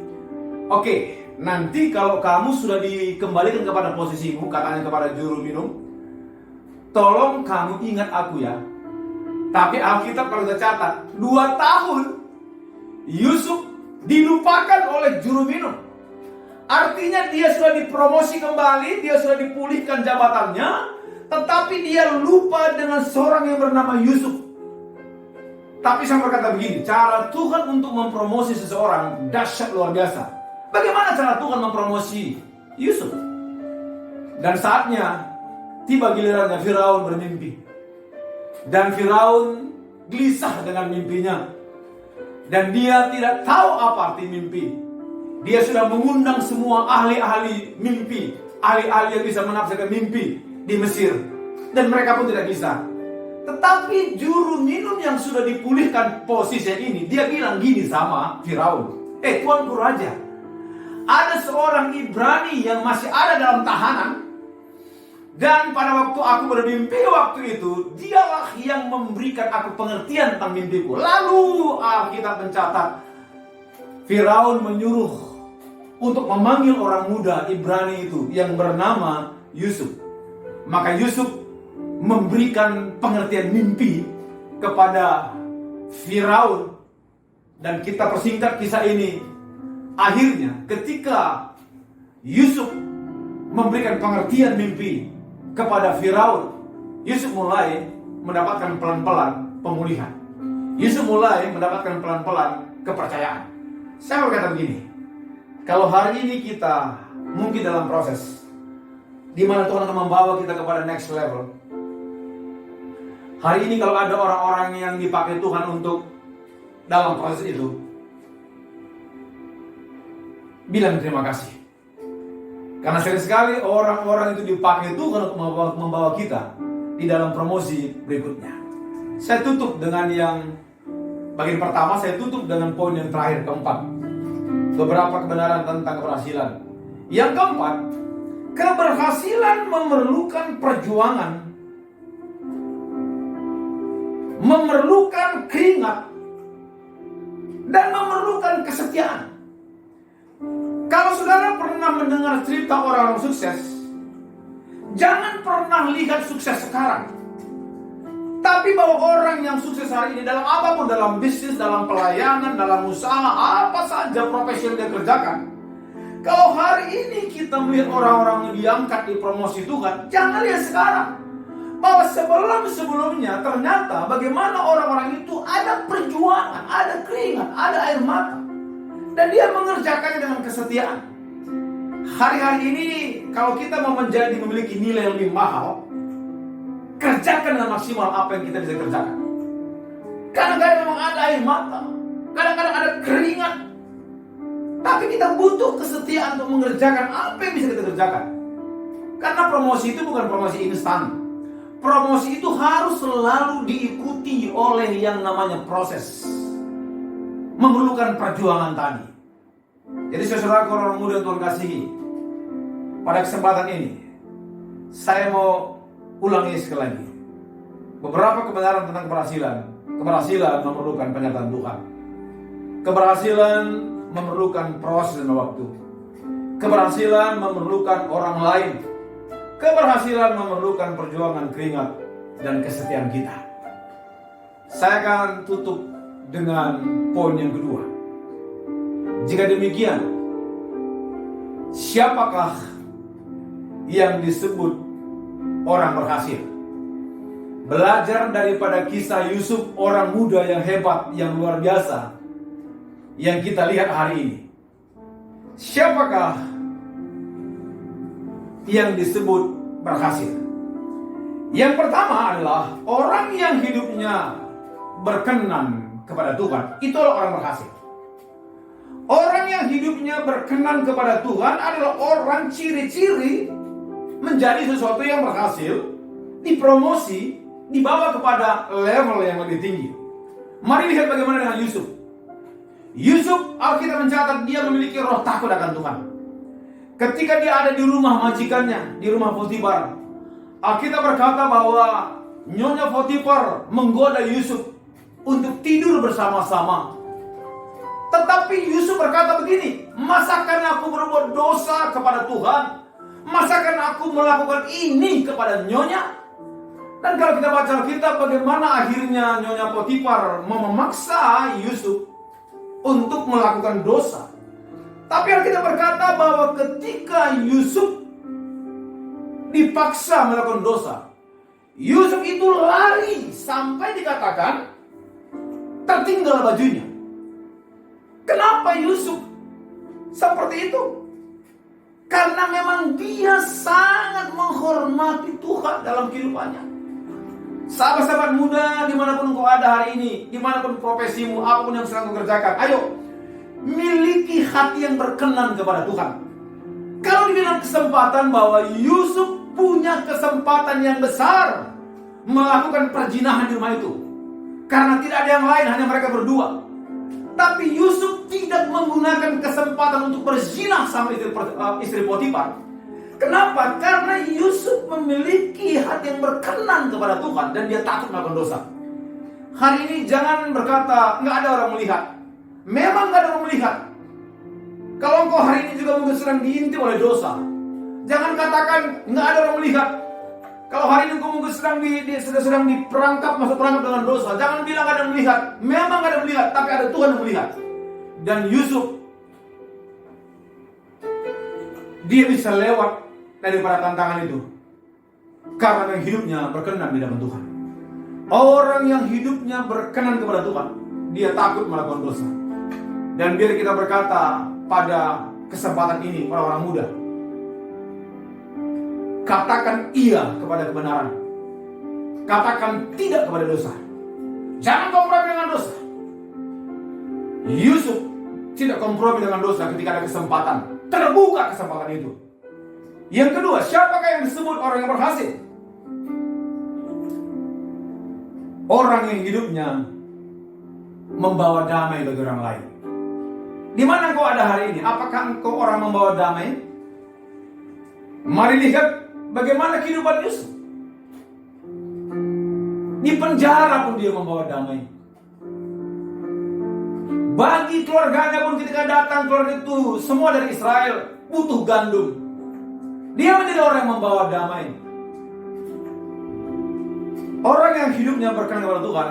oke, nanti kalau kamu sudah dikembalikan kepada posisimu, katanya kepada juru minum, tolong kamu ingat aku ya. Tapi Alkitab kalau kita catat, 2 tahun Yusuf dilupakan oleh juru minum. Artinya dia sudah dipromosi kembali, dia sudah dipulihkan jabatannya, tetapi dia lupa dengan seorang yang bernama Yusuf. Tapi saya berkata begini, cara Tuhan untuk mempromosi seseorang dahsyat luar biasa. Bagaimana cara Tuhan mempromosi Yusuf? Dan saatnya tiba gilirannya Firaun bermimpi. Dan Firaun gelisah dengan mimpinya. Dan dia tidak tahu apa arti mimpi. Dia sudah mengundang semua ahli-ahli mimpi, ahli-ahli yang bisa menafsirkan mimpi di Mesir. Dan mereka pun tidak bisa. Tetapi juru minum yang sudah dipulihkan posisinya ini, dia bilang gini sama Firaun. Tuanku Raja, ada seorang Ibrani yang masih ada dalam tahanan. Dan pada waktu aku bermimpi waktu itu, dialah yang memberikan aku pengertian tentang mimpiku. Lalu Alkitab mencatat, Firaun menyuruh untuk memanggil orang muda Ibrani itu yang bernama Yusuf. Maka Yusuf memberikan pengertian mimpi kepada Firaun. Dan kita persingkat kisah ini. Akhirnya ketika Yusuf memberikan pengertian mimpi kepada Firaun, Yusuf mulai mendapatkan pelan-pelan pemulihan. Yusuf mulai mendapatkan pelan-pelan kepercayaan. Saya berkata begini, kalau hari ini kita mungkin dalam proses di mana Tuhan akan membawa kita kepada next level. Hari ini kalau ada orang-orang yang dipakai Tuhan untuk dalam proses itu, bilang terima kasih. Karena sering sekali orang-orang itu dipakai Tuhan untuk membawa kita di dalam promosi berikutnya. Saya tutup dengan yang bagian pertama, saya tutup dengan poin yang terakhir, keempat. Beberapa kebenaran tentang keberhasilan. Yang keempat, keberhasilan memerlukan perjuangan, memerlukan keringat, dan memerlukan kesetiaan. Kalau saudara pernah mendengar cerita orang-orang sukses, jangan pernah lihat sukses sekarang. Tapi bahwa orang yang sukses hari ini dalam apapun, dalam bisnis, dalam pelayanan, dalam usaha, apa saja profesi yang dia kerjakan. Kalau hari ini kita melihat orang-orang yang diangkat di promosi Tuhan, jangan lihat sekarang. Bahwa sebelum-sebelumnya ternyata bagaimana orang-orang itu ada perjuangan, ada keringat, ada air mata. Dan dia mengerjakannya dengan kesetiaan. Hari-hari ini kalau kita mau memiliki nilai yang lebih mahal, kerjakan dengan maksimal apa yang kita bisa kerjakan. Kadang-kadang memang ada air mata, kadang-kadang ada keringat, tapi kita butuh kesetiaan untuk mengerjakan apa yang bisa kita kerjakan. Karena promosi itu bukan promosi instan. Promosi itu harus selalu diikuti oleh yang namanya proses. Memerlukan perjuangan tadi. Jadi saudara orang muda Tuhan kasihi, pada kesempatan ini saya mau ulangi sekali lagi beberapa kebenaran tentang keberhasilan. Keberhasilan memerlukan penyertaan Tuhan. Keberhasilan memerlukan proses dan waktu. Keberhasilan memerlukan orang lain. Keberhasilan memerlukan perjuangan keringat dan kesetiaan kita. Saya akan tutup dengan poin yang kedua. Jika demikian, siapakah yang disebut orang berhasil? Belajar daripada kisah Yusuf, orang muda yang hebat, yang luar biasa, yang kita lihat hari ini. Siapakah yang disebut berhasil? Yang pertama adalah orang yang hidupnya berkenan kepada Tuhan. Itulah orang berhasil. Orang yang hidupnya berkenan kepada Tuhan adalah orang ciri-ciri menjadi sesuatu yang berhasil, dipromosi, dibawa kepada level yang lebih tinggi. Mari lihat bagaimana dengan Yusuf. Yusuf, Alkitab mencatat dia memiliki roh takut akan Tuhan. Ketika dia ada di rumah majikannya, di rumah Potifar, Alkitab berkata bahwa Nyonya Potifar menggoda Yusuf untuk tidur bersama-sama. Tetapi Yusuf berkata begini, masakan aku berbuat dosa kepada Tuhan? Masakan aku melakukan ini kepada Nyonya? Dan kalau kita baca Alkitab, bagaimana akhirnya Nyonya Potifar memaksa Yusuf untuk melakukan dosa. Tapi Alkitab berkata bahwa ketika Yusuf dipaksa melakukan dosa, Yusuf itu lari sampai dikatakan tertinggal bajunya. Kenapa Yusuf seperti itu? Karena memang dia sangat menghormati Tuhan dalam kehidupannya. Sahabat-sahabat muda, dimanapun kau ada hari ini, dimanapun profesimu, apapun yang sedang kau kerjakan, ayo miliki hati yang berkenan kepada Tuhan. Kalau dibilang kesempatan bahwa Yusuf punya kesempatan yang besar melakukan perzinahan di rumah itu, karena tidak ada yang lain, hanya mereka berdua. Tapi Yusuf tidak menggunakan kesempatan untuk berzina sama istri Potifar. Kenapa? Karena Yusuf memiliki hati yang berkenan kepada Tuhan dan dia takut melakukan dosa. Hari ini jangan berkata nggak ada orang melihat. Memang nggak ada orang melihat. Kalau engkau hari ini juga mungkin sedang diintip oleh dosa, jangan katakan nggak ada orang melihat. Kalau hari ini engkau mungkin sedang diperangkap, masuk perangkap dengan dosa, jangan bilang nggak ada yang melihat. Memang nggak ada yang melihat, tapi ada Tuhan yang melihat. Dan Yusuf, dia bisa lewat daripada tantangan itu karena yang hidupnya berkenan di dalam Tuhan. Orang yang hidupnya berkenan kepada Tuhan, dia takut melakukan dosa. Dan biar kita berkata pada kesempatan ini, orang-orang muda, katakan iya kepada kebenaran, katakan tidak kepada dosa. Jangan kompromi dengan dosa. Yusuf tidak kompromi dengan dosa ketika ada kesempatan. Terbuka kesempatan itu. Yang kedua, siapakah yang disebut orang yang berhasil? Orang yang hidupnya membawa damai bagi orang lain. Di mana engkau ada hari ini? Apakah engkau orang membawa damai? Mari lihat bagaimana kehidupan Yusuf. Di penjara pun dia membawa damai. Bagi keluarganya pun ketika datang keluarga itu semua dari Israel butuh gandum. Dia menjadi orang yang membawa damai. Orang yang hidupnya berkenan kepada Tuhan,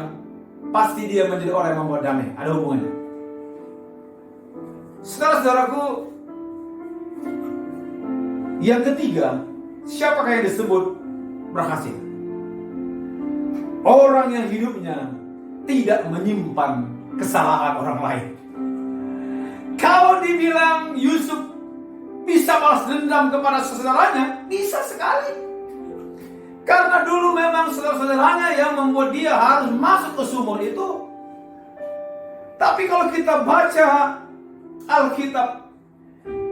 pasti dia menjadi orang yang membawa damai. Ada hubungannya. Saudara-saudaraku, yang ketiga, siapakah yang disebut berhasil? Orang yang hidupnya tidak menyimpan kesalahan orang lain. Kalau dibilang Yusuf bisa balas dendam kepada saudaranya, bisa sekali. Karena dulu memang saudara-saudaranya yang membuat dia harus masuk ke sumur itu. Tapi kalau kita baca Alkitab,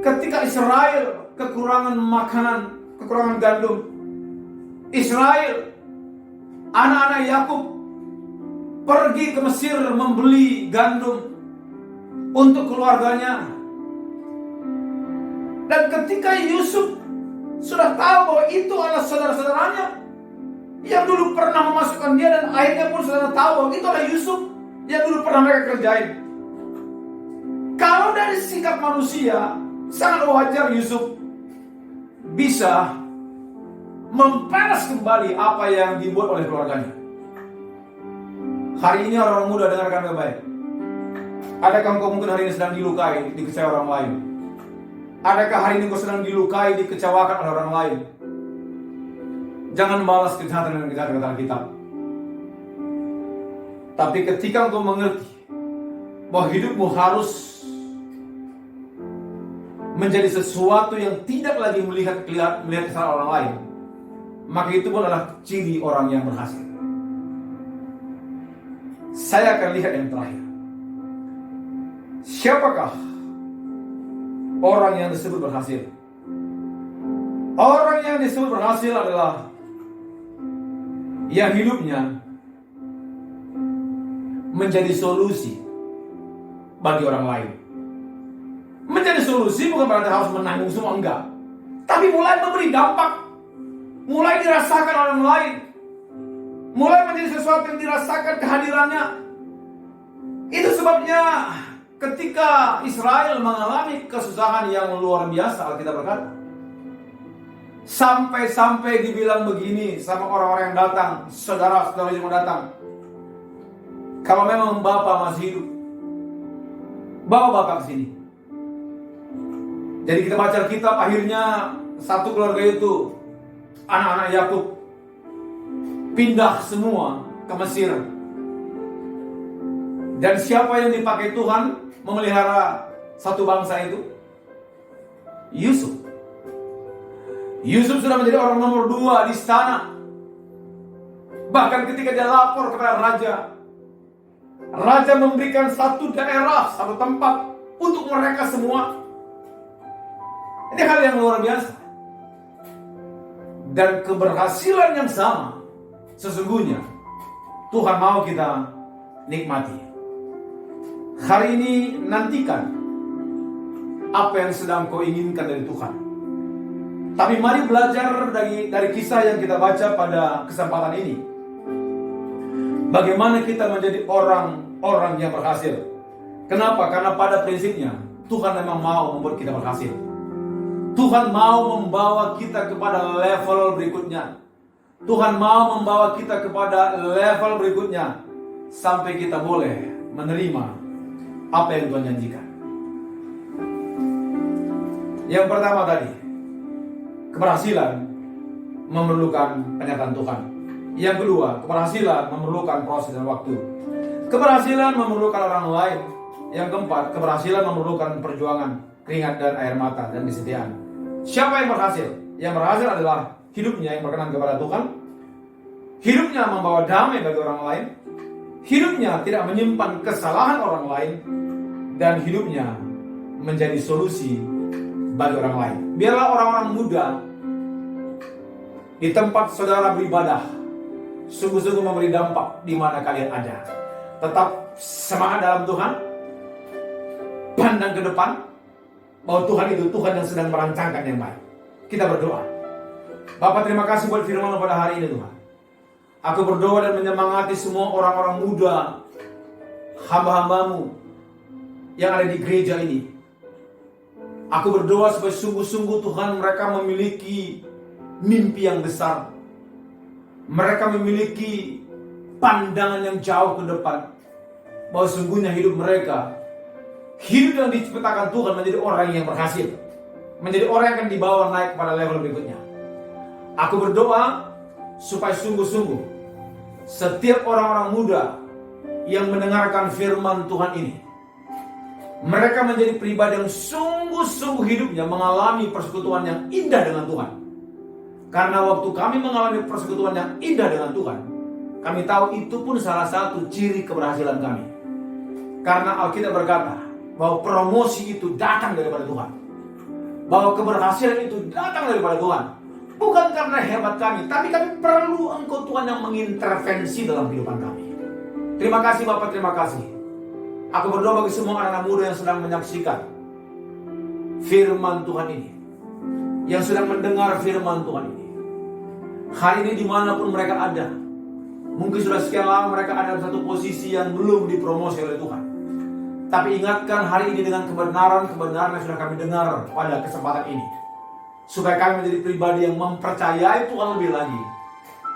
ketika Israel kekurangan makanan, kekurangan gandum, Israel, anak-anak Yakub pergi ke Mesir membeli gandum untuk keluarganya. Dan ketika Yusuf sudah tahu bahwa itu adalah saudara-saudaranya yang dulu pernah memasukkan dia, dan akhirnya pun saudara tahu bahwa itu adalah Yusuf yang dulu pernah mereka kerjain. Kalau dari sikap manusia, sangat wajar Yusuf bisa membalas kembali apa yang dibuat oleh keluarganya. Hari ini orang-orang muda, dengarkan baik-baik. Adakah engkau mungkin hari ini sedang dilukai, dikecewakan orang lain? Adakah hari ini engkau sedang dilukai, dikecewakan oleh orang lain? Jangan balas kejahatan dengan kejahatan, kata Alkitab. Tapi ketika engkau mengerti bahwa hidupmu harus menjadi sesuatu yang tidak lagi melihat kesalahan orang lain, maka itu pun adalah ciri orang yang berhasil. Saya akan lihat yang terakhir. Siapakah orang yang disebut berhasil? Orang yang disebut berhasil adalah yang hidupnya menjadi solusi bagi orang lain. Menjadi solusi bukan berarti harus menanggung semua, enggak. Tapi mulai memberi dampak, mulai dirasakan orang lain, mulai menjadi sesuatu yang dirasakan kehadirannya. Itu sebabnya ketika Israel mengalami kesusahan yang luar biasa, Alkitab berkata, sampai-sampai dibilang begini sama orang-orang yang datang, saudara-saudara yang datang, kalau memang Bapak masih hidup, bawa Bapak ke sini. Jadi kita baca Alkitab, akhirnya satu keluarga itu, anak-anak Yakub, pindah semua ke Mesir. Dan siapa yang dipakai Tuhan memelihara satu bangsa itu? Yusuf. Yusuf sudah menjadi orang nomor 2 di istana. Bahkan ketika dia lapor kepada raja, raja memberikan satu daerah, satu tempat untuk mereka semua. Ini hal yang luar biasa. Dan keberhasilan yang sama, sesungguhnya Tuhan mau kita nikmati. Hari ini nantikan apa yang sedang kau inginkan dari Tuhan. Tapi mari belajar dari kisah yang kita baca pada kesempatan ini. Bagaimana kita menjadi orang-orang yang berhasil. Kenapa? Karena pada prinsipnya Tuhan memang mau membuat kita berhasil. Tuhan mau membawa kita kepada level berikutnya. Tuhan mau membawa kita kepada level berikutnya sampai kita boleh menerima apa yang Tuhan janjikan. Yang pertama tadi, keberhasilan memerlukan penyertaan Tuhan. Yang kedua, keberhasilan memerlukan proses dan waktu. Keberhasilan memerlukan orang lain. Yang keempat, keberhasilan memerlukan perjuangan, keringat dan air mata dan kesetiaan. Siapa yang berhasil? Yang berhasil adalah hidupnya yang berkenan kepada Tuhan. Hidupnya membawa damai bagi orang lain. Hidupnya tidak menyimpan kesalahan orang lain. Dan hidupnya menjadi solusi bagi orang lain. Biarlah orang-orang muda di tempat saudara beribadah sungguh-sungguh memberi dampak di mana kalian ada. Tetap semangat dalam Tuhan. Pandang ke depan bahwa Tuhan itu Tuhan yang sedang merancangkan yang baik. Kita berdoa. Bapak, terima kasih buat firman-Mu pada hari ini Tuhan. Aku berdoa dan menyemangati semua orang-orang muda, hamba-hamba-Mu yang ada di gereja ini. Aku berdoa supaya sungguh-sungguh Tuhan mereka memiliki mimpi yang besar. Mereka memiliki pandangan yang jauh ke depan. Bahwa sungguhnya hidup mereka, hidup yang diciptakan Tuhan menjadi orang yang berhasil. Menjadi orang yang akan dibawa naik pada level berikutnya. Aku berdoa supaya sungguh-sungguh setiap orang-orang muda yang mendengarkan firman Tuhan ini, mereka menjadi pribadi yang sungguh-sungguh hidupnya mengalami persekutuan yang indah dengan Tuhan. Karena waktu kami mengalami persekutuan yang indah dengan Tuhan, kami tahu itu pun salah satu ciri keberhasilan kami. Karena Alkitab berkata bahwa promosi itu datang daripada Tuhan. Bahwa keberhasilan itu datang daripada Tuhan. Bukan karena hebat kami, tapi kami perlu Engkau Tuhan yang mengintervensi dalam kehidupan kami. Terima kasih Bapak, terima kasih. Aku berdoa bagi semua anak-anak muda yang sedang menyaksikan firman Tuhan ini, yang sedang mendengar firman Tuhan ini. Hari ini dimanapun mereka ada, mungkin sudah sekian lama mereka ada di satu posisi yang belum dipromosi oleh Tuhan. Tapi ingatkan hari ini dengan kebenaran-kebenaran yang sudah kami dengar pada kesempatan ini, supaya kami menjadi pribadi yang mempercayai Tuhan lebih lagi,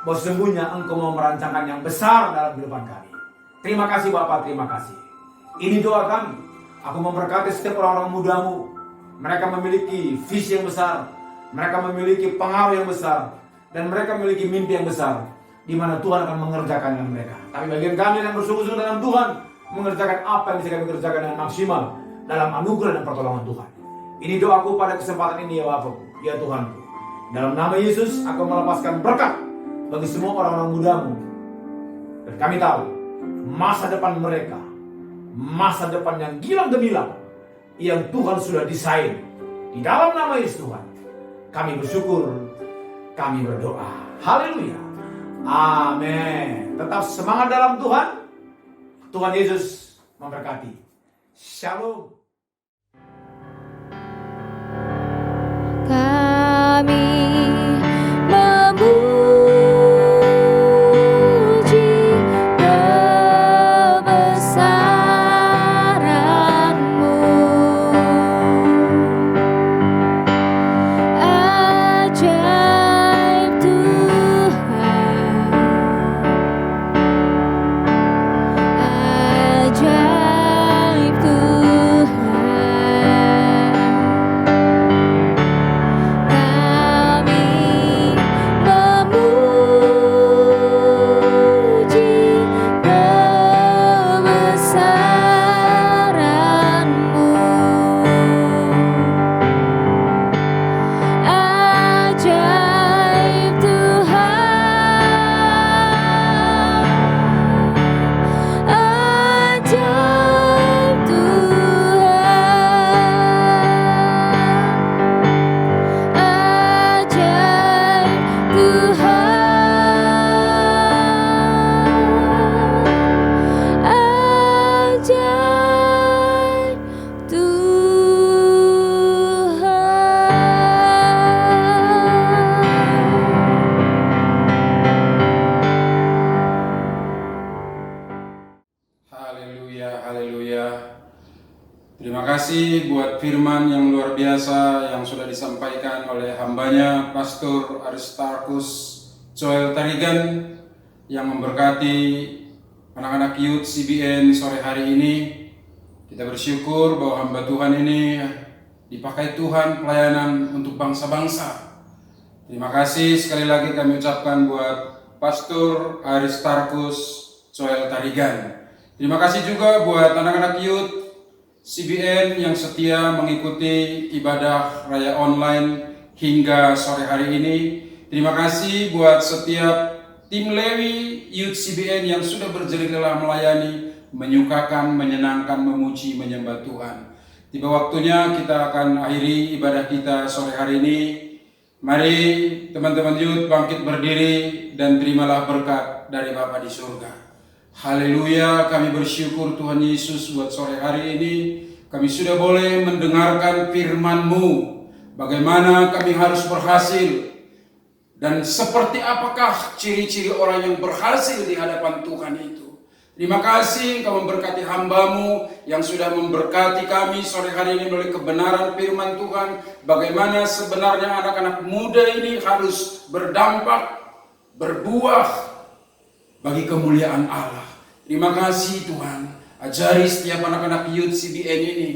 bahwa sesungguhnya Engkau mau merancangkan yang besar dalam kehidupan kami. Terima kasih Bapak, terima kasih. Ini doa kami. Aku memberkati setiap orang-orang muda-Mu. Mereka memiliki visi yang besar, mereka memiliki pengaruh yang besar, dan mereka memiliki mimpi yang besar, di mana Tuhan akan mengerjakan dengan mereka. Tapi bagian kami yang bersungguh-sungguh dalam Tuhan, mengerjakan apa yang bisa kami kerjakan dengan maksimal dalam anugerah dan pertolongan Tuhan. Ini doaku pada kesempatan ini ya Bapakku, ya Tuhanku. Dalam nama Yesus, aku melepaskan berkat bagi semua orang-orang muda-Mu. Dan kami tahu masa depan mereka, masa depan yang gilang gemilang yang Tuhan sudah desain. Di dalam nama Yesus Tuhan, kami bersyukur, kami berdoa. Haleluya. Amin. Tetap semangat dalam Tuhan. Tuhan Yesus memberkati. Shalom. Kami memuji kebesaran-Mu, ajaib Tuhan, ajaib Tuhan. firman yang luar biasa yang sudah disampaikan oleh hambanya Pastor Aristarkus Joel Tarigan yang memberkati anak-anak youth CBN sore hari ini. Kita bersyukur bahwa hamba Tuhan ini dipakai Tuhan pelayanan untuk bangsa-bangsa. Terima kasih sekali lagi kami ucapkan buat Pastor Aristarkus Joel Tarigan. Terima kasih juga buat anak-anak youth CBN yang setia mengikuti ibadah raya online hingga sore hari ini. Terima kasih buat setiap tim Lewi Youth CBN yang sudah berjerih lelah melayani, menyukakan, menyenangkan, memuji, menyembah Tuhan. Tiba waktunya kita akan akhiri ibadah kita sore hari ini. Mari teman-teman youth bangkit berdiri dan terimalah berkat dari Bapa di surga. Haleluya, kami bersyukur Tuhan Yesus buat sore hari ini. Kami sudah boleh mendengarkan firman-Mu. Bagaimana kami harus berhasil. Dan seperti apakah ciri-ciri orang yang berhasil di hadapan Tuhan itu. Terima kasih Engkau memberkati hamba-Mu yang sudah memberkati kami sore hari ini melalui kebenaran firman Tuhan. Bagaimana sebenarnya anak-anak muda ini harus berdampak, berbuah bagi kemuliaan Allah. Terima kasih Tuhan. Ajari setiap anak-anak youth CBN ini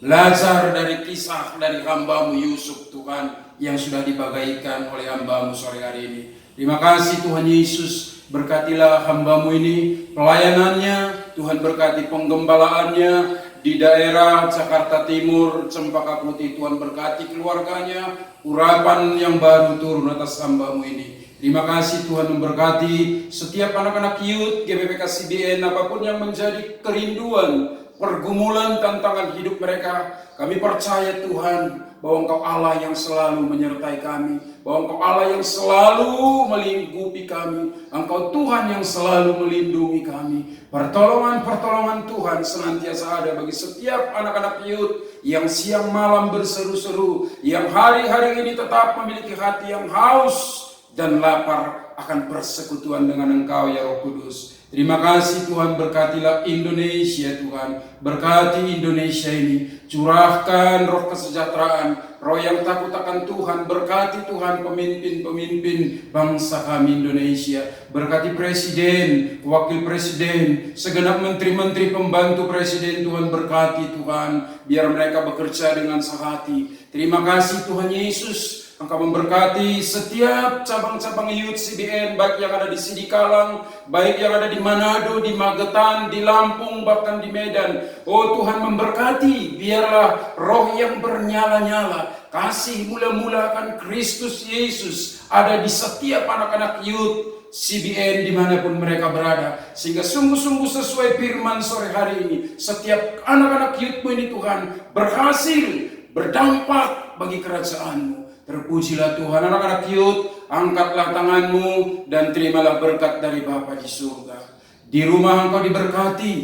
belajar dari kisah dari hamba-Mu Yusuf Tuhan yang sudah dibagaikan oleh hamba-Mu sore hari ini. Terima kasih Tuhan Yesus. Berkatilah hamba-Mu ini pelayanannya. Tuhan berkati penggembalaannya di daerah Jakarta Timur, Cempaka Putih. Tuhan berkati keluarganya. Urapan yang baru turun atas hamba-Mu ini. Terima kasih Tuhan memberkati setiap anak-anak youth GBPK CBN apapun yang menjadi kerinduan, pergumulan, tantangan hidup mereka. Kami percaya Tuhan bahwa Engkau Allah yang selalu menyertai kami, bahwa Engkau Allah yang selalu melingkupi kami, Engkau Tuhan yang selalu melindungi kami. Pertolongan-pertolongan Tuhan senantiasa ada bagi setiap anak-anak youth yang siang malam berseru-seru, yang hari-hari ini tetap memiliki hati yang haus dan lapar akan persekutuan dengan Engkau ya Roh Kudus. Terima kasih Tuhan, berkatilah Indonesia Tuhan. Berkati Indonesia ini. Curahkan roh kesejahteraan, roh yang takut akan Tuhan. Berkati Tuhan pemimpin-pemimpin bangsa kami Indonesia. Berkati Presiden, Wakil Presiden, segenap menteri-menteri pembantu Presiden Tuhan. Berkati Tuhan, biar mereka bekerja dengan sehati. Terima kasih Tuhan Yesus. Engkau memberkati setiap cabang-cabang youth CBN, baik yang ada di Sidikalang, baik yang ada di Manado, di Magetan, di Lampung, bahkan di Medan. Oh Tuhan memberkati, biarlah roh yang bernyala-nyala, kasih mula-mulakan Kristus Yesus ada di setiap anak-anak youth CBN dimanapun mereka berada. Sehingga sungguh-sungguh sesuai firman sore hari ini, setiap anak-anak youth-Mu ini Tuhan berhasil berdampak bagi kerajaan-Mu. Terpujilah Tuhan. Anak-anak youth, angkatlah tanganmu dan terimalah berkat dari Bapa di surga. Di rumah engkau diberkati,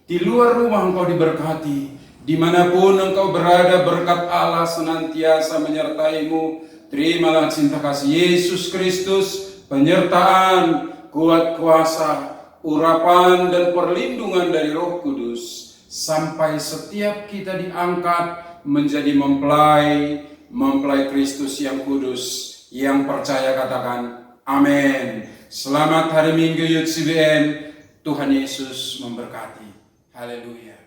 di luar rumah engkau diberkati. Dimanapun engkau berada, berkat Allah senantiasa menyertaimu. Terimalah cinta kasih Yesus Kristus, penyertaan, kuat kuasa, urapan dan perlindungan dari Roh Kudus. Sampai setiap kita diangkat menjadi mempelai Kristus yang kudus, yang percaya katakan amin. Selamat hari Minggu Youth CBN. Tuhan Yesus memberkati. Haleluya.